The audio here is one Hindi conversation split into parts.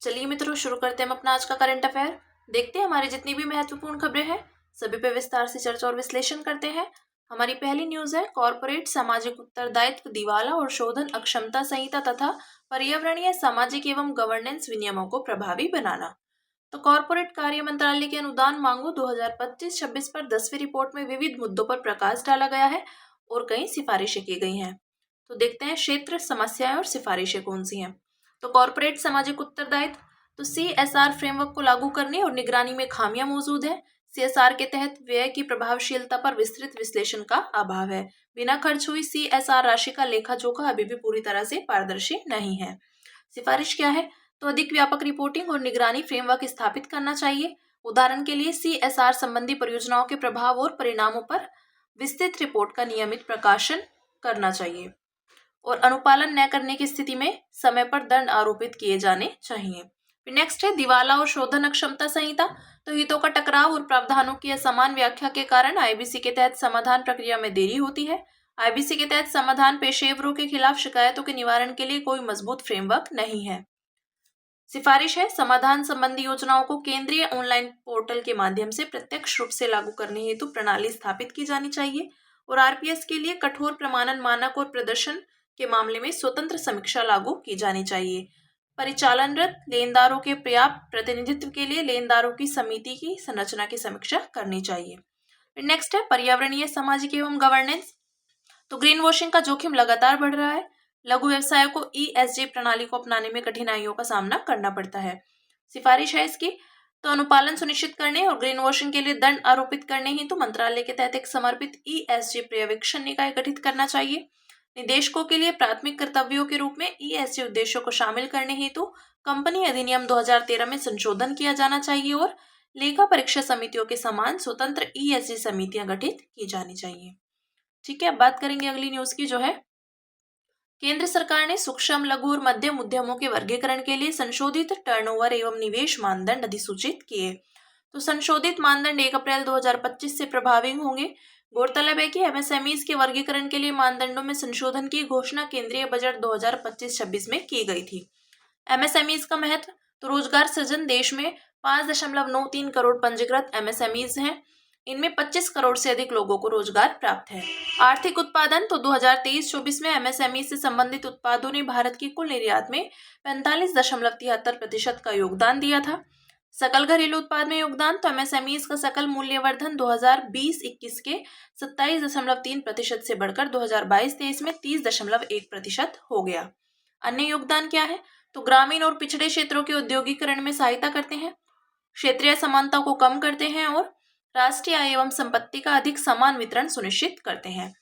चलिए मित्रों, शुरू करते हैं हम अपना आज का करंट अफेयर। देखते हैं हमारी जितनी भी महत्वपूर्ण खबरें हैं सभी पे विस्तार से चर्चा और विश्लेषण करते हैं। हमारी पहली न्यूज है, कॉरपोरेट सामाजिक उत्तरदायित्व, दिवाला और शोधन अक्षमता संहिता तथा पर्यावरणीय, सामाजिक एवं गवर्नेंस विनियमों को प्रभावी बनाना। तो कॉरपोरेट कार्य मंत्रालय की अनुदान मांगों 2025-26 पर 10वीं रिपोर्ट में विविध मुद्दों पर प्रकाश डाला गया है और कई सिफारिशें की गई हैं। तो देखते हैं क्षेत्र, समस्याएं और सिफारिशें कौन सी हैं। तो कॉरपोरेट सामाजिक उत्तरदायित्व, तो CSR फ्रेमवर्क को लागू करने और निगरानी में खामियां मौजूद है। CSR के तहत व्यय की प्रभावशीलता पर विस्तृत विश्लेषण का अभाव है। बिना खर्च हुई CSR राशि का लेखा जोखा अभी भी पूरी तरह से पारदर्शी नहीं है। सिफारिश क्या है? तो अधिक व्यापक रिपोर्टिंग और निगरानी फ्रेमवर्क स्थापित करना चाहिए। उदाहरण के लिए CSR संबंधी परियोजनाओं के प्रभाव और परिणामों पर विस्तृत रिपोर्ट का नियमित प्रकाशन करना चाहिए और अनुपालन न करने की स्थिति में समय पर दंड आरोपित किए जाने चाहिए। फिर नेक्स्ट है, दिवाला और शोधन अक्षमता संहिता। तो हितों का टकराव और प्रावधानों की असमान व्याख्या के कारण IBC के तहत समाधान प्रक्रिया में देरी होती है। IBC के तहत समाधान पेशेवरों के खिलाफ शिकायतों के निवारण के लिए कोई मजबूत फ्रेमवर्क नहीं है। सिफारिश है, समाधान संबंधी योजनाओं को केंद्रीय ऑनलाइन पोर्टल के माध्यम से प्रत्यक्ष रूप से लागू करने हेतु प्रणाली स्थापित की जानी चाहिए और RPS के लिए कठोर प्रमाणन मानक और प्रदर्शन के मामले में स्वतंत्र समीक्षा लागू की जानी चाहिए। परिचालनरत लेनदारों के पर्याप्त प्रतिनिधित्व के लिए लेनदारों की समिति की संरचना की समीक्षा करनी चाहिए। नेक्स्ट है, पर्यावरणीय, सामाजिक एवं गवर्नेंस। तो ग्रीन वॉशिंग का जोखिम लगातार बढ़ रहा है। लघु व्यवसायों को ESG प्रणाली को अपनाने में कठिनाइयों का सामना करना पड़ता है। सिफारिश है इसकी, तो अनुपालन सुनिश्चित करने और ग्रीन वॉशिंग के लिए दंड आरोपित करने हेतु मंत्रालय के तहत एक समर्पित ESG पर्यवेक्षण निकाय गठित करना चाहिए। निदेशकों के लिए प्राथमिक कर्तव्यों के रूप में ESG उद्देश्यों को शामिल करने हेतु कंपनी अधिनियम 2013 में संशोधन किया जाना चाहिए और लेखा परीक्षा समितियों के समान स्वतंत्र ESG समितियां गठित की जानी चाहिए। ठीक है, अब बात करेंगे अगली न्यूज की, जो है केंद्र सरकार ने सूक्ष्म, लघु और मध्यम उद्यमों के वर्गीकरण के लिए संशोधित टर्नओवर एवं निवेश मानदंड अधिसूचित किए। तो संशोधित मानदंड 1 अप्रैल 2025 से प्रभावी होंगे। गौरतलब है कि MSMEs के वर्गीकरण के लिए मानदंडों में संशोधन की घोषणा केंद्रीय बजट 2025-26 में की गई थी। MSMEs का महत्व, तो रोजगार सृजन, देश में 5.93 करोड़ पंजीकृत MSMEs हैं। इनमें 25 करोड़ से अधिक लोगों को रोजगार प्राप्त है। आर्थिक उत्पादन, तो 2023-24 में MSME से संबंधित उत्पादों ने भारत की कुल निर्यात में 45.73% का योगदान दिया था। सकल घरेलू उत्पाद में योगदान, तो MSMEs का सकल मूल्यवर्धन 2020-21 के 27.3% से बढ़कर 2022-23 में 30.1% हो गया। अन्य योगदान क्या है? तो ग्रामीण और पिछड़े क्षेत्रों के औद्योगिकरण में सहायता करते हैं, क्षेत्रीय समानता को कम करते हैं और राष्ट्रीय आय एवं संपत्ति का अधिक समान वितरण सुनिश्चित करते हैं।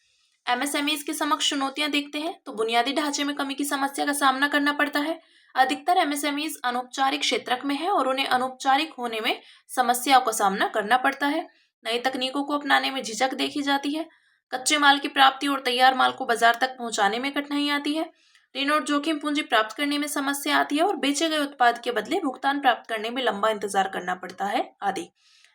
MSMEs के समक्ष चुनौतियां देखते हैं, तो बुनियादी ढांचे में कमी की समस्या का सामना करना पड़ता है। अधिकतर MSMEs अनौपचारिक क्षेत्र में है और उन्हें अनौपचारिक होने में समस्याओं का सामना करना पड़ता है। नई तकनीकों को अपनाने में झिझक देखी जाती है। कच्चे माल की प्राप्ति और तैयार माल को बाजार तक पहुंचाने में कठिनाई आती है। ऋण और जोखिम पूंजी प्राप्त करने में समस्या आती है और बेचे गए उत्पाद के बदले भुगतान प्राप्त करने में लंबा इंतजार करना पड़ता है आदि।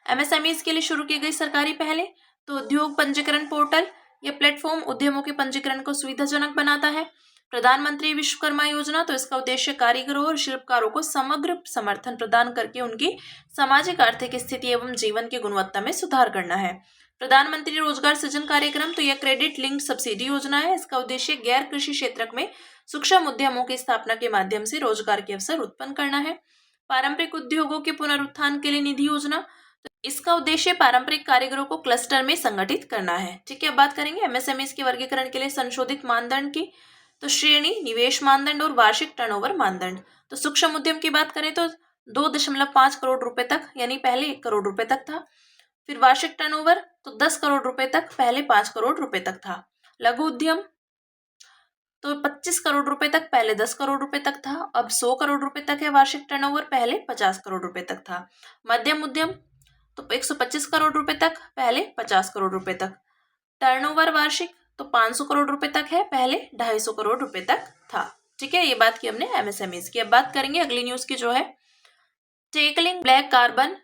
MSMEs के लिए शुरू की गई सरकारी पहले, तो उद्योग पंजीकरण पोर्टल, यह प्लेटफॉर्म उद्यमों के पंजीकरण को सुविधाजनक बनाता है। प्रधानमंत्री विश्वकर्मा योजना, तो इसका उद्देश्य कारीगरों और शिल्पकारों को समग्र समर्थन प्रदान करके उनकी सामाजिक आर्थिक स्थिति एवं जीवन की गुणवत्ता में सुधार करना है। प्रधानमंत्री रोजगार सृजन कार्यक्रम, तो यह क्रेडिट लिंक्ड सब्सिडी योजना है। इसका उद्देश्य गैर कृषि क्षेत्र में सूक्ष्म उद्यमों की स्थापना के माध्यम से रोजगार के अवसर उत्पन्न करना है। पारंपरिक उद्योगों के पुनरुत्थान के लिए निधि योजना, तो इसका उद्देश्य पारंपरिक कारीगरों को क्लस्टर में संगठित करना है। ठीक है, अब बात करेंगे MSMEs के वर्गीकरण के लिए संशोधित मानदंड की, तो श्रेणी, निवेश मानदंड और वार्षिक टर्नओवर मानदंड। तो सूक्ष्म उद्यम की बात करें तो 2.5 करोड़ रुपए तक, यानी पहले 1 करोड़ रुपए तक था। फिर वार्षिक टर्नओवर, तो 10 करोड़ रुपए तक, पहले 5 करोड़ रुपए तक था। लघु उद्यम, तो 25 करोड़ रुपए तक, पहले 10 करोड़ रुपए तक था, अब 100 करोड़ रुपए तक है वार्षिक टर्नओवर, पहले 50 करोड़ रुपए तक था। मध्यम उद्यम, तो 125 करोड़ रुपए तक, पहले 50 करोड़ रुपए तक। टर्नओवर वार्षिक, तो 500 करोड़ रुपए तक है, पहले 250 करोड़ रुपए तक था। ठीक है, ये बात की हमने MSMEs की। अब बात करेंगे अगली न्यूज की, जो है tackling black carbon,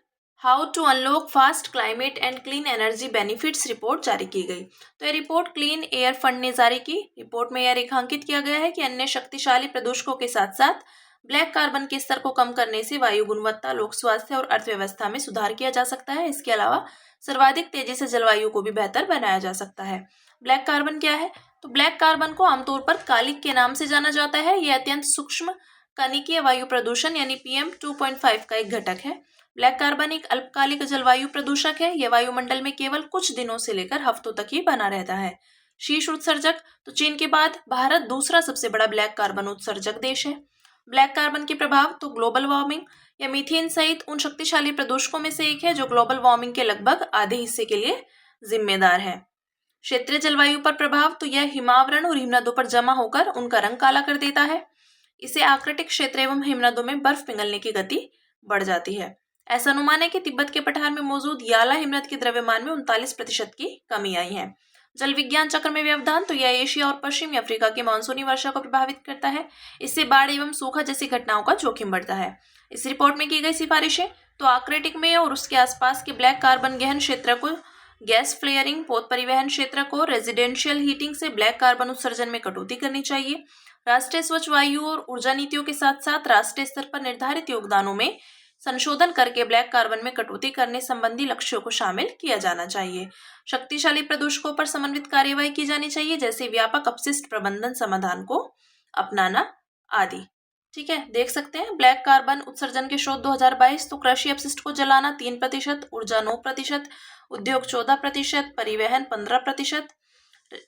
how to unlock fast climate and clean energy benefits report जारी की गई। तो ये रिपोर्ट क्लीन एयर फंड ने जारी की। रिपोर्ट में यह रेखांकित किया गया है कि अन्य शक्तिशाली प्रदूषकों के साथ साथ ब्लैक कार्बन के स्तर को कम करने से वायु गुणवत्ता, लोक स्वास्थ्य और अर्थव्यवस्था में सुधार किया जा सकता है। इसके अलावा सर्वाधिक तेजी से जलवायु को भी बेहतर बनाया जा सकता है। ब्लैक कार्बन क्या है? तो ब्लैक कार्बन को आमतौर पर कालिक के नाम से जाना जाता है। यह अत्यंत सूक्ष्म कणिकीय वायु प्रदूषण यानी PM 2.5 का एक घटक है। ब्लैक कार्बन एक अल्पकालिक जलवायु प्रदूषक है। यह वायुमंडल में केवल कुछ दिनों से लेकर हफ्तों तक ही बना रहता है। शीर्ष उत्सर्जक, तो चीन के बाद भारत दूसरा सबसे बड़ा ब्लैक कार्बन उत्सर्जक देश है। ब्लैक कार्बन के प्रभाव, तो ग्लोबल वार्मिंग, या मीथेन सहित उन शक्तिशाली प्रदूषकों में से एक है जो ग्लोबल वार्मिंग के लगभग आधे हिस्से के लिए जिम्मेदार है। क्षेत्रीय जलवायु पर प्रभाव, तो यह हिमावरण और हिमनदों पर जमा होकर उनका रंग काला कर देता है। इससे आर्कटिक क्षेत्र एवं हिमनदों में बर्फ पिघलने की गति बढ़ जाती है। ऐसा अनुमान है कि तिब्बत के पठार में मौजूद याला हिमनद के द्रव्यमान में 39% की कमी आई है। जल विज्ञान चक्र में व्यवधान, तो यह एशिया और पश्चिमी अफ्रीका की मानसूनी वर्षा को प्रभावित करता है। इससे बाढ़ एवं सूखा जैसी घटनाओं का जोखिम बढ़ता है। इस रिपोर्ट में की गई सिफारिशें, तो आर्कटिक में और उसके आसपास के ब्लैक कार्बन गहन क्षेत्र को गैस फ्लेयरिंग, पोत परिवहन क्षेत्र को रेजिडेंशियल हीटिंग से ब्लैक कार्बन उत्सर्जन में कटौती करनी चाहिए। राष्ट्रीय स्वच्छ वायु और ऊर्जा नीतियों के साथ साथ राष्ट्रीय स्तर पर निर्धारित योगदानों में संशोधन करके ब्लैक कार्बन में कटौती करने संबंधी लक्ष्यों को शामिल किया जाना चाहिए। शक्तिशाली प्रदूषकों पर समन्वित कार्यवाही की जानी चाहिए, जैसे व्यापक अपशिष्ट प्रबंधन समाधान को अपनाना आदि। ठीक है, देख सकते हैं ब्लैक कार्बन उत्सर्जन के स्रोत 2022, तो कृषि अपशिष्ट को जलाना 3%, ऊर्जा 9%, उद्योग 14%, परिवहन 15%,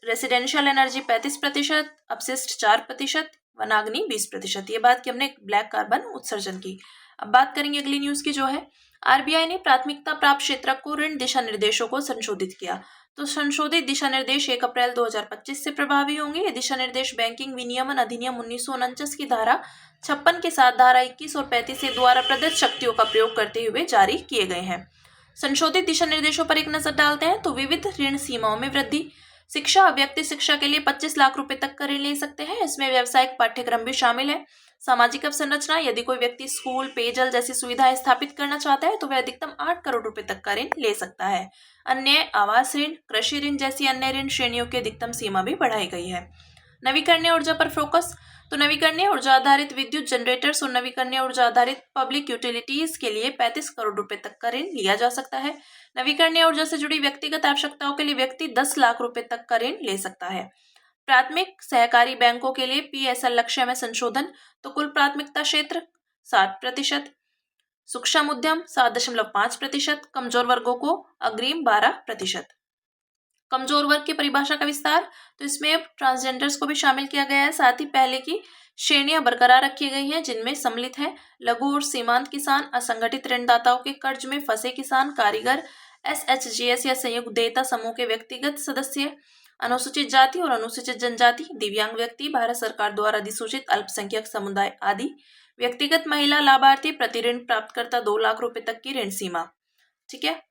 रेसिडेंशियल एनर्जी 35%, अपशिष्ट 4%, वनाग्नि 20%। ये बात की हमने ब्लैक कार्बन उत्सर्जन की। अब बात करेंगे अगली न्यूज की, जो है RBI ने प्राथमिकता प्राप्त क्षेत्र को ऋण दिशा निर्देशों को संशोधित किया। तो संशोधित दिशा निर्देश 1 अप्रैल 2025 से प्रभावी होंगे। ये दिशा निर्देश बैंकिंग विनियमन अधिनियम 1949 की धारा 56 के साथ धारा 21 और 35 से द्वारा प्रदत्त शक्तियों का प्रयोग करते हुए जारी किए गए हैं। संशोधित दिशा निर्देशों पर एक नजर डालते हैं। तो विविध ऋण सीमाओं में वृद्धि, शिक्षा, व्यक्ति शिक्षा के लिए 25 लाख रुपए तक का ऋण ले सकते हैं। इसमें व्यावसायिक पाठ्यक्रम भी शामिल है। सामाजिक अवसंरचना, यदि कोई व्यक्ति स्कूल, पेयजल जैसी सुविधाएं स्थापित करना चाहता है तो वह अधिकतम 8 करोड़ रुपए तक का ऋण ले सकता है। अन्य आवास ऋण, कृषि ऋण जैसी अन्य ऋण श्रेणियों की अधिकतम सीमा भी बढ़ाई गई है। नवीकरणीय ऊर्जा पर फोकस, तो नवीकरणीय ऊर्जा आधारित विद्युत जनरेटर्स और नवीकरणीय ऊर्जा आधारित पब्लिक यूटिलिटीज के लिए 35 करोड़ रुपए तक का ऋण लिया जा सकता है। नवीकरणीय ऊर्जा से जुड़ी व्यक्तिगत आवश्यकताओं के लिए व्यक्ति 10 लाख रुपए तक का ऋण ले सकता है। प्राथमिक सहकारी बैंकों के लिए PSL लक्ष्य में संशोधन, तो कुल प्राथमिकता क्षेत्र 7%, सूक्ष्म उद्यम 7.5%, कमजोर वर्गों को अग्रिम 12%। कमजोर वर्ग की परिभाषा का विस्तार, तो इसमें अब ट्रांसजेंडर्स को भी शामिल किया गया है। साथ ही पहले की श्रेणियां बरकरार रखी गई हैं, जिनमें सम्मिलित है लघु और सीमांत किसान, असंगठित ऋणदाताओं के कर्ज में फंसे किसान, कारीगर, SHGS या संयुक्त देयता समूह के व्यक्तिगत सदस्य, अनुसूचित जाति और अनुसूचित जनजाति, दिव्यांग व्यक्ति, भारत सरकार द्वारा अधिसूचित अल्पसंख्यक समुदाय आदि। व्यक्तिगत महिला लाभार्थी, प्रति ऋण प्राप्तकर्ता 2 लाख रुपए तक की ऋण सीमा। ठीक है,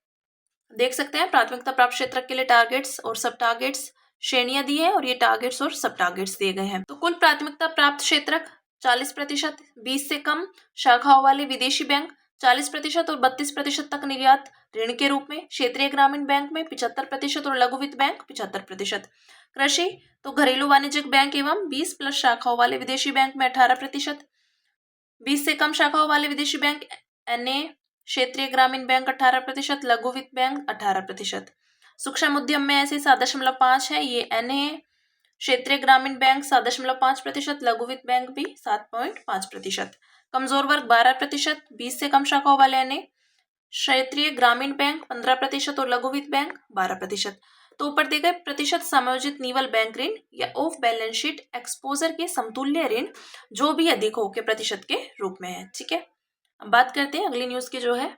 देख सकते हैं प्राथमिकता प्राप्त क्षेत्र के लिए टारगेट्स और सब टारगेट्स श्रेणियां दी है और ये टारगेट्स और सब टारगेट्स दिए गए हैं। तो कुल प्राथमिकता प्राप्त क्षेत्र 40%, 20 से कम शाखाओं वाले विदेशी बैंक 40% और 32% तक निर्यात ऋण के रूप में, क्षेत्रीय ग्रामीण बैंक में 75% और लघु वित्त बैंक 75%। कृषि, तो घरेलू वाणिज्यिक बैंक एवं 20+ शाखाओं वाले विदेशी बैंक में 18%, 20 से कम शाखाओं वाले विदेशी बैंक NA, क्षेत्रीय ग्रामीण बैंक 18%, लघु वित्त बैंक 18%। सूक्ष्म उद्यम में ऐसे 7.5 है, ये NA, क्षेत्रीय ग्रामीण बैंक 7.5%, लघु वित्त बैंक भी 7.5%। कमजोर वर्ग 12%, 20 से कम शाखाओं वाले NA, क्षेत्रीय ग्रामीण बैंक 15% और लघु वित्त बैंक 12%। तो ऊपर दिए गए प्रतिशत समायोजित निवल बैंक ऋण या ऑफ बैलेंस शीट एक्सपोजर के समतुल्य ऋण जो भी अधिक हो के प्रतिशत के रूप में है। ठीक है, अब बात करते हैं अगली न्यूज की, जो है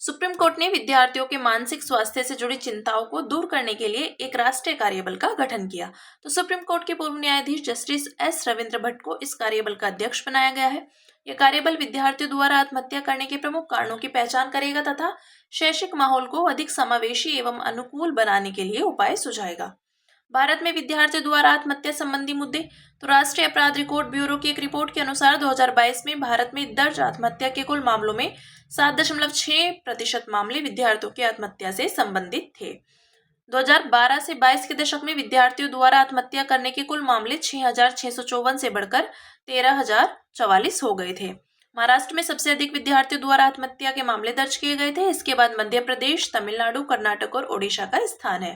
सुप्रीम कोर्ट ने विद्यार्थियों के मानसिक स्वास्थ्य से जुड़ी चिंताओं को दूर करने के लिए एक राष्ट्रीय कार्यबल का गठन किया। तो सुप्रीम कोर्ट के पूर्व न्यायाधीश जस्टिस S रविंद्र भट्ट को इस कार्यबल का अध्यक्ष बनाया गया है। यह कार्यबल विद्यार्थियों द्वारा आत्महत्या करने के प्रमुख कारणों की पहचान करेगा तथा शैक्षिक माहौल को अधिक समावेशी एवं अनुकूल बनाने के लिए उपाय सुझाएगा। भारत में विद्यार्थियों द्वारा आत्महत्या संबंधी मुद्दे, तो राष्ट्रीय अपराध रिकॉर्ड ब्यूरो की एक रिपोर्ट के अनुसार 2022 में भारत में दर्ज आत्महत्या के कुल मामलों में 7.6% मामले विद्यार्थियों की आत्महत्या से संबंधित थे। 2012 से 22 के दशक में विद्यार्थियों द्वारा आत्महत्या करने के कुल मामले 6,654 से बढ़कर 13,044 हो गए थे। महाराष्ट्र में सबसे अधिक विद्यार्थियों द्वारा आत्महत्या के मामले दर्ज किए गए थे। इसके बाद मध्य प्रदेश, तमिलनाडु, कर्नाटक और ओडिशा का स्थान है।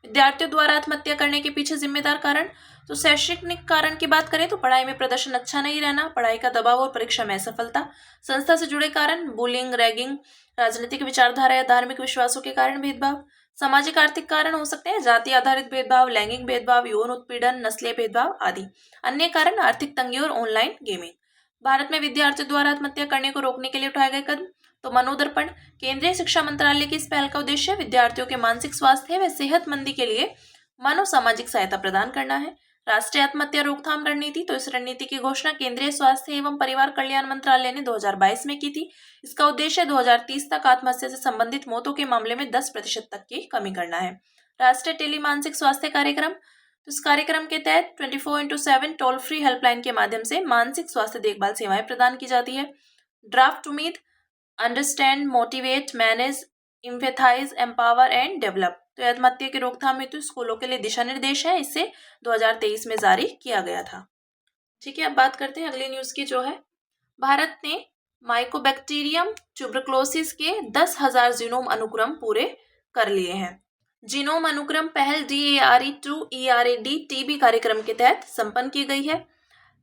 विद्यार्थियों द्वारा आत्महत्या करने के पीछे जिम्मेदार कारण, तो शैक्षणिक कारण की बात करें तो पढ़ाई में प्रदर्शन अच्छा नहीं रहना, पढ़ाई का दबाव और परीक्षा में असफलता। संस्था से जुड़े कारण बुलिंग, रैगिंग, राजनीतिक विचारधारा या धार्मिक विश्वासों के कारण भेदभाव। सामाजिक आर्थिक कारण हो सकते हैं जाति आधारित भेदभाव, लैंगिक भेदभाव, यौन उत्पीड़न, नस्लीय भेदभाव आदि। अन्य कारण आर्थिक तंगी और ऑनलाइन गेमिंग। भारत में विद्यार्थियों द्वारा आत्महत्या करने को रोकने के लिए उठाए गए कदम, तो मनोदर्पण। केंद्रीय शिक्षा मंत्रालय की इस पहल का उद्देश्य विद्यार्थियों के मानसिक स्वास्थ्य व सेहतमंदी के लिए मनोसामाजिक सहायता प्रदान करना है। राष्ट्रीय आत्महत्या रोकथाम रणनीति, तो इस रणनीति की घोषणा केंद्रीय स्वास्थ्य एवं परिवार कल्याण मंत्रालय ने 2022 में की थी। इसका उद्देश्य 2030 तक आत्महत्या से संबंधित मौतों के मामले में 10% तक की कमी करना है। राष्ट्रीय टेली मानसिक स्वास्थ्य कार्यक्रम, तो इस कार्यक्रम के तहत 24/7 टोल फ्री हेल्पलाइन के माध्यम से मानसिक स्वास्थ्य देखभाल सेवाएं प्रदान की जाती है। ड्राफ्ट उम्मीद, understand, motivate, manage, empathise, empower and develop, तो आत्महत्या की रोकथाम हेतु स्कूलों के लिए दिशा निर्देश है। इसे 2023 में जारी किया गया था। ठीक है, अब बात करते हैं अगली न्यूज की, जो है भारत ने माइकोबैक्टीरियम ट्यूबरक्लोसिस के 10,000 जीनोम अनुक्रम पूरे कर लिए हैं। जीनोम अनुक्रम पहल DARE2 ERAD टीबी कार्यक्रम के तहत संपन्न की गई है।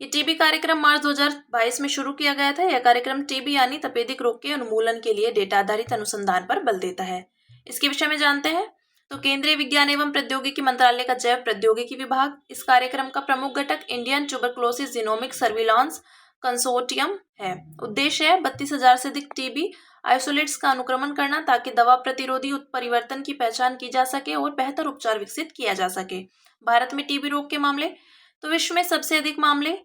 ये टीबी कार्यक्रम मार्च 2022 में शुरू किया गया था। यह कार्यक्रम टीबी यानी तपेदिक रोग के उन्मूलन के लिए डेटा आधारित अनुसंधान पर बल देता है। इसके विषय में जानते हैं, तो केंद्रीय विज्ञान एवं प्रौद्योगिकी मंत्रालय का जैव प्रौद्योगिकी विभाग इस कार्यक्रम का प्रमुख घटक Indian tuberculosis genomic surveillance consortium है। उद्देश्य है 32,000 से अधिक टीबी आइसोलेट्स का अनुक्रमण करना, ताकि दवा प्रतिरोधी उत्परिवर्तन की पहचान की जा सके और बेहतर उपचार विकसित किया जा सके। भारत में टीबी रोग के मामले, तो विश्व में सबसे अधिक मामले,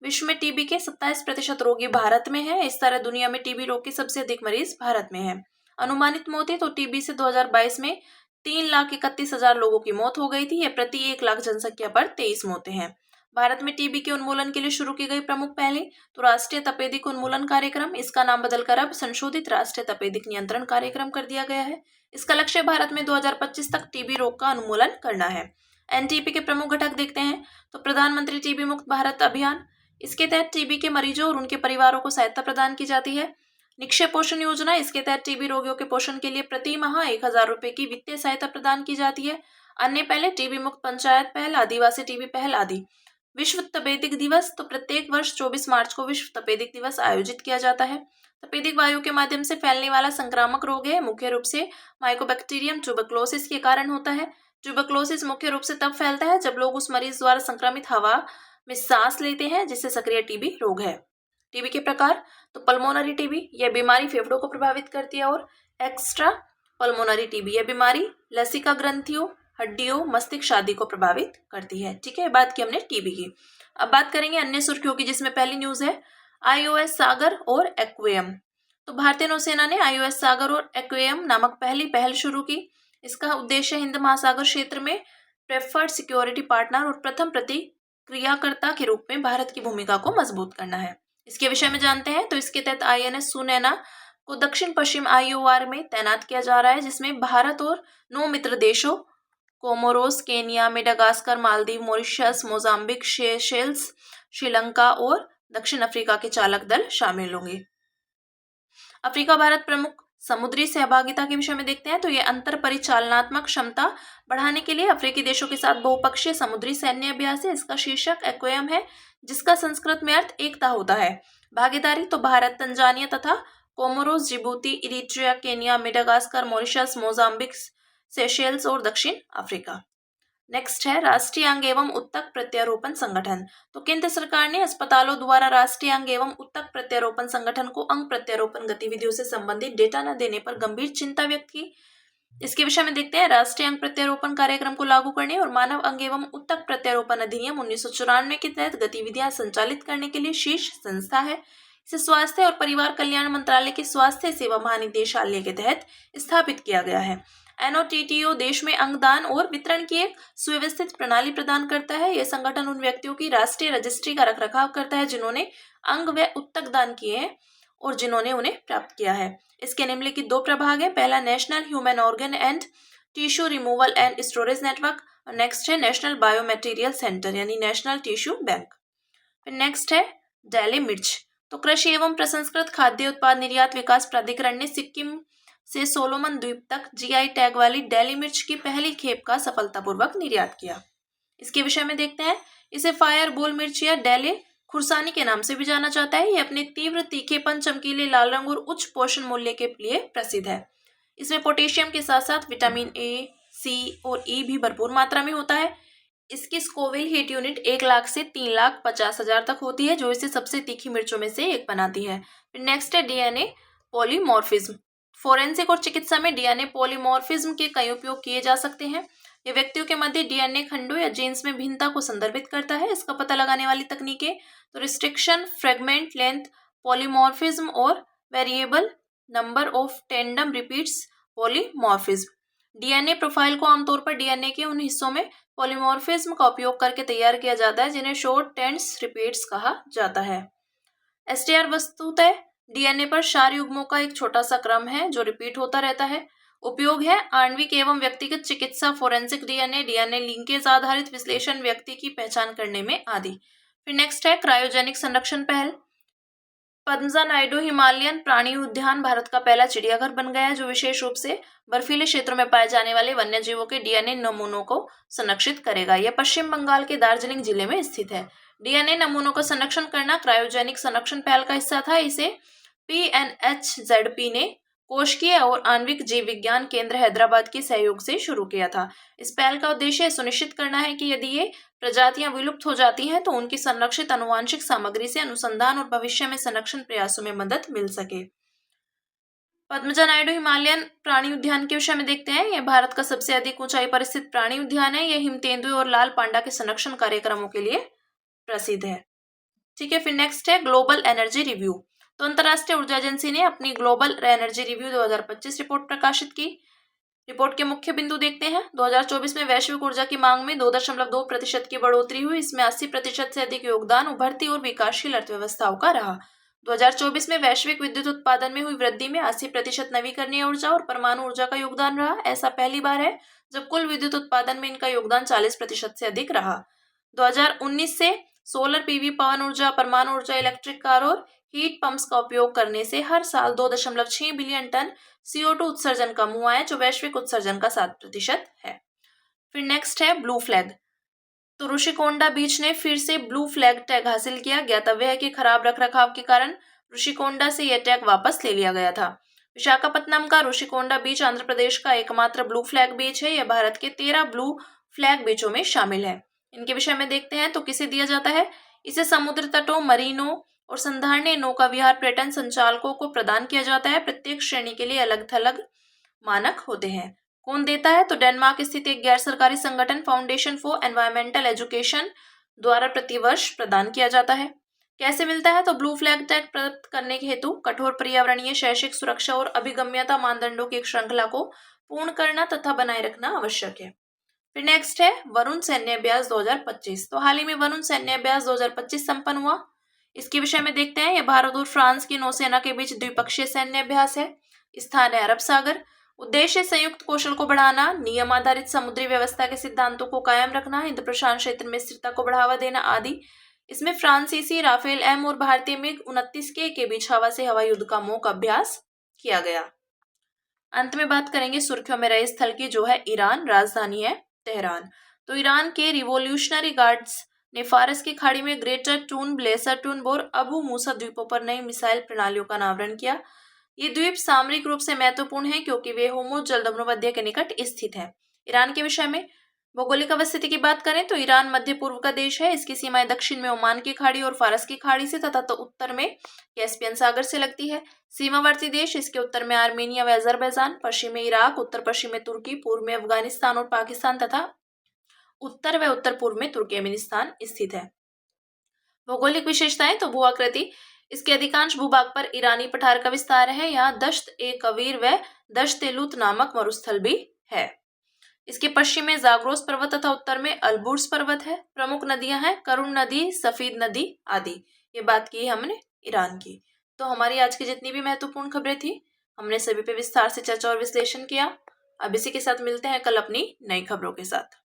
विश्व में टीबी के 27% रोगी भारत में है। इस तरह दुनिया में टीबी रोग के सबसे अधिक मरीज भारत में है। अनुमानित मौतें, तो टीबी से 2022 में 3,31,000 लोगों की मौत हो गई थी। यह प्रति 1 लाख जनसंख्या पर 23 मौतें हैं। भारत में टीबी के उन्मूलन के लिए शुरू की गई प्रमुख पहलें, तो राष्ट्रीय तपेदिक उन्मूलन कार्यक्रम, इसका नाम बदलकर अब संशोधित राष्ट्रीय तपेदिक नियंत्रण कार्यक्रम कर दिया गया है। इसका लक्ष्य भारत में 2025 तक टीबी रोग का उन्मूलन करना है। एनटीपी के प्रमुख घटक देखते हैं, तो प्रधानमंत्री टीबी मुक्त भारत अभियान, इसके तहत टीबी के मरीजों और उनके परिवारों को सहायता प्रदान की जाती है। निक्षय पोषण योजना, इसके तहत टीबी रोगियों के पोषण के लिए प्रति माह 1,000 रुपए की वित्तीय सहायता प्रदान की जाती है। अन्य पहले टीबी मुक्त पंचायत पहल, आदिवासी टीबी पहल आदि। विश्व तपेदिक दिवस, तो प्रत्येक वर्ष 24 मार्च को विश्व तपेदिक दिवस आयोजित किया जाता है। तपेदिक वायु के माध्यम से फैलने वाला संक्रामक रोग है। मुख्य रूप से माइकोबैक्टीरियम ट्यूबरक्लोसिस के कारण होता है। ट्यूबरक्लोसिस मुख्य रूप से तब फैलता है जब लोग उस मरीज द्वारा संक्रमित हवा में सांस लेते हैं, जिससे सक्रिय टीबी रोग है। टीबी के प्रकार, तो पल्मोनरी टीबी, यह बीमारी फेफड़ों को प्रभावित करती है। और एक्स्ट्रा पल्मोनरी टीबी, यह बीमारी लसिका ग्रंथियों, हड्डियों, मस्तिष्क आदि को प्रभावित करती है। ठीक है, बात की हमने टीबी की। अब बात करेंगे अन्य सुर्खियों की, जिसमें पहली न्यूज है IOS सागर और एक्वेयम। तो भारतीय नौसेना ने IOS सागर और एक्वेयम नामक पहली पहल शुरू की। इसका उद्देश्य हिंद महासागर क्षेत्र में प्रेफर्ड सिक्योरिटी पार्टनर और प्रथम प्रतिक्रियाकर्ता के रूप में भारत की भूमिका को मजबूत करना है। इसके विषय में जानते हैं, तो इसके तहत INS सुनैना को दक्षिण पश्चिम IOR में तैनात किया जा रहा है, जिसमें भारत और 9 मित्र देशों Comoros, Kenya, Madagascar, Maldives, Mauritius, Mozambique, Seychelles, Sri Lanka और दक्षिण अफ्रीका के चालक दल शामिल होंगे। अफ्रीका भारत प्रमुख समुद्री सहभागिता के विषय में देखते हैं, तो ये अंतर परिचालनात्मक क्षमता बढ़ाने के लिए अफ्रीकी देशों के साथ बहुपक्षीय समुद्री सैन्य अभ्यास है। इसका शीर्षक एक्वेयम है, जिसका संस्कृत में अर्थ एकता होता है। भागीदारी, तो भारत, तंजानिया तथा Comoros, Djibouti, Eritrea, Kenya, Madagascar, Mauritius, Mozambique, Seychelles और दक्षिण अफ्रीका। नेक्स्ट है राष्ट्रीय अंग एवं उत्तक प्रत्यारोपण संगठन। तो केंद्र सरकार ने अस्पतालों द्वारा राष्ट्रीय अंग एवं उत्तक प्रत्यारोपण संगठन को अंग प्रत्यारोपण गतिविधियों से संबंधित डेटा न देने पर गंभीर चिंता व्यक्त की। इसके विषय में देखते हैं, राष्ट्रीय अंग प्रत्यारोपण कार्यक्रम को लागू करने और मानव अंग एवं उत्तक प्रत्यारोपण अधिनियम 1994 के तहत गतिविधियां संचालित करने के लिए शीर्ष संस्था है। इसे स्वास्थ्य और परिवार कल्याण मंत्रालय के स्वास्थ्य सेवा महानिदेशालय के तहत स्थापित किया गया है। NOTTO देश में अंगदान और वितरण की एक सुव्यवस्थित प्रणाली प्रदान करता है। यह संगठन उन व्यक्तियों की राष्ट्रीय रजिस्ट्री का रखरखाव करता है जिन्होंने अंग व उत्तक दान किए हैं और जिन्होंने उन्हें प्राप्त किया है। इसके निम्नलिखित 2 प्रभाग हैं। पहला, national human organ and tissue removal and storage network, और नेक्स्ट है नेशनल बायोमटेरियल सेंटर यानी नेशनल टिश्यू बैंक। फिर नेक्स्ट है डेली मिर्च। तो कृषि एवं प्रसंस्कृत खाद्य उत्पाद निर्यात विकास प्राधिकरण ने सिक्किम से सोलोमन द्वीप तक जीआई टैग वाली डेली मिर्च की पहली खेप का सफलतापूर्वक निर्यात किया। इसके विषय में देखते हैं। इसे फायर बोल मिर्च या डेले खुरसानी के नाम से भी जाना जाता है। ये अपने तीव्र तीखेपन, चमकीले लाल रंग और उच्च पोषण मूल्य के लिए प्रसिद्ध है। इसमें पोटेशियम के साथ साथ विटामिन ए, सी और ई भी भरपूर मात्रा में होता है। इसकी स्कोविल हीट यूनिट 1 लाख से 3,50,000 तक होती है, जो इसे सबसे तीखी मिर्चों में से एक बनाती है। फिर नेक्स्ट है डीएनए पॉलीमॉर्फिज्म। फोरेंसिक और चिकित्सा में डीएनए पॉलीमॉर्फिज्म के कई उपयोग किए जा सकते हैं। ये व्यक्तियों के मध्य डीएनए खंडों या जीन्स में भिन्नता को संदर्भित करता है। इसका पता लगाने वाली तकनीकें तो रिस्ट्रिक्शन, फ्रेगमेंट लेंथ पॉलीमॉर्फिज्म और variable number of tandem repeats polymorphism. DNA profile को आमतौर पर डीएनए के उन हिस्सों में पॉलीमॉर्फिज्म का उपयोग करके तैयार किया जाता है जिन्हें शॉर्ट टेंस रिपीट्स कहा जाता है। एसटीआर वस्तुतः डीएनए पर क्षार युग्मों का एक छोटा सा क्रम है जो रिपीट होता रहता है। उपयोग है आणविक एवं व्यक्तिगत चिकित्सा, फोरेंसिक डीएनए, डीएनए लिंकेज आधारित विश्लेषण, व्यक्ति की पहचान करने में आदि। फिर नेक्स्ट है क्रायोजेनिक संरक्षण पहल। पद्मजा नायडू हिमालयन प्राणी उद्यान भारत का पहला चिड़ियाघर बन गया है जो विशेष रूप से बर्फीले क्षेत्रों में पाए जाने वाले वन्य जीवों के डीएनए नमूनों को संरक्षित करेगा। यह पश्चिम बंगाल के दार्जिलिंग जिले में स्थित है। डीएनए नमूनों का संरक्षण करना क्रायोजेनिक संरक्षण पहल का हिस्सा था। इसे पीएनएचजेडपी ने कोशिकीय और आणविक जीव विज्ञान केंद्र हैदराबाद के सहयोग से शुरू किया था। इस पहल का उद्देश्य सुनिश्चित करना है कि यदि ये प्रजातियां विलुप्त हो जाती हैं तो उनकी संरक्षित आनुवांशिक सामग्री से अनुसंधान और भविष्य में संरक्षण प्रयासों में मदद मिल सके। पद्मजा नायडू हिमालयन प्राणी उद्यान के विषय में देखते हैं। यह भारत का सबसे अधिक ऊंचाई पर स्थित प्राणी उद्यान है। यह हिम तेंदुए और लाल पांडा के संरक्षण कार्यक्रमों के लिए प्रसिद्ध है। ठीक है, फिर नेक्स्ट है ग्लोबल एनर्जी रिव्यू। तो अंतर्राष्ट्रीय ऊर्जा एजेंसी ने अपनी ग्लोबल एनर्जी रिव्यू 2025 रिपोर्ट प्रकाशित की। रिपोर्ट के मुख्य बिंदु देखते हैं। 2024 में वैश्विक ऊर्जा की मांग में 2.2% की बढ़ोतरी हुई। इसमें 80% से अधिक योगदान उभरती और विकासशील अर्थव्यवस्थाओं का रहा। 2024 में वैश्विक विद्युत उत्पादन में हुई वृद्धि में 80% नवीकरणीय ऊर्जा और परमाणु ऊर्जा का योगदान रहा। ऐसा पहली बार है जब कुल विद्युत उत्पादन में इनका योगदान 40% से अधिक रहा। 2019 से सोलर पीवी, पवन ऊर्जा, परमाणु ऊर्जा, इलेक्ट्रिक कार और हीट पंप्स का उपयोग करने से हर साल 2.6 बिलियन टन CO2 उत्सर्जन कम हुआ है, जो वैश्विक उत्सर्जन का 7% है। फिर नेक्स्ट है ब्लू फ्लैग। तो ऋषिकोंडा बीच ने फिर से ब्लू फ्लैग टैग हासिल किया। ज्ञातव्य है कि खराब रखरखाव के कारण ऋषिकोंडा से यह टैग वापस ले लिया गया था। विशाखापत्तनम का ऋषिकोंडा बीच आंध्र प्रदेश का एकमात्र ब्लू फ्लैग बीच है। यह भारत के 13 ब्लू फ्लैग बीचों में शामिल है। इनके विषय में देखते हैं। तो किसे दिया जाता है? इसे समुद्र तटों, मरीनों और संधारणीय नौका विहार पर्यटन संचालकों को प्रदान किया जाता है। प्रत्येक श्रेणी के लिए अलग थलग मानक होते हैं। कौन देता है? तो डेनमार्क स्थित एक गैर सरकारी संगठन फाउंडेशन फॉर एनवायरमेंटल एजुकेशन द्वारा प्रतिवर्ष प्रदान किया जाता है। कैसे मिलता है? तो ब्लू फ्लैग टैग प्राप्त करने के हेतु कठोर पर्यावरणीय, शैक्षिक, सुरक्षा और अभिगम्यता मानदंडों की एक श्रृंखला को पूर्ण करना तथा बनाए रखना आवश्यक है। फिर नेक्स्ट है वरुण सैन्य अभ्यास 2025। तो हाल ही में वरुण सैन्य अभ्यास 2025 संपन्न हुआ। इसके विषय में देखते हैं। यह भारत और फ्रांस की नौसेना के बीच द्विपक्षीय सैन्य अभ्यास है। स्थान है अरब सागर। उद्देश्य संयुक्त कौशल को बढ़ाना, नियम आधारित समुद्री व्यवस्था के सिद्धांतों को कायम रखना, हिंद प्रशांत क्षेत्र में स्थिरता को बढ़ावा देना आदि। इसमें फ्रांसीसी राफेल एम और भारतीय मिग 29K के बीच हवा से हवाई युद्ध का मौक अभ्यास किया गया। अंत में बात करेंगे सुर्खियों में रहे स्थल की, जो है ईरान। राजधानी है तेहरान। तो ईरान के रिवोल्यूशनरी गार्ड्स ने फारस की खाड़ी में ग्रेटर टून, ब्लेसर टून और अबू मूसा द्वीपों पर नई मिसाइल प्रणालियों का अनावरण किया। ये द्वीप सामरिक रूप से महत्वपूर्ण है क्योंकि वे होर्मुज जलभूमध्य के निकट स्थित है। ईरान के विषय में भौगोलिक अवस्थिति की बात करें तो ईरान मध्य पूर्व का देश है। इसकी सीमाएं दक्षिण में ओमान की खाड़ी और फारस की खाड़ी से तथा तो उत्तर में कैस्पियन सागर से लगती है। सीमावर्ती देश इसके उत्तर में आर्मेनिया व अजरबैजान, पश्चिम में इराक, उत्तर पश्चिम में तुर्की, पूर्व में अफगानिस्तान और पाकिस्तान तथा उत्तर व उत्तर पूर्व में तुर्कमेनिस्तान स्थित है। भौगोलिक विशेषताएं तो भूआकृति, इसके अधिकांश भूभाग पर ईरानी पठार का विस्तार है। यहाँ दश्त-ए-कवीर व दश्त-ए-लूत नामक मरुस्थल भी है। इसके पश्चिम में जाग्रोस पर्वत तथा उत्तर में अल्बुर्ज पर्वत है। प्रमुख नदियां हैं करुण नदी, सफीद नदी आदि। ये बात की हमने ईरान की। तो हमारी आज की जितनी भी महत्वपूर्ण खबरें थी, हमने सभी पे विस्तार से चर्चा और विश्लेषण किया। अब इसी के साथ मिलते हैं कल अपनी नई खबरों के साथ।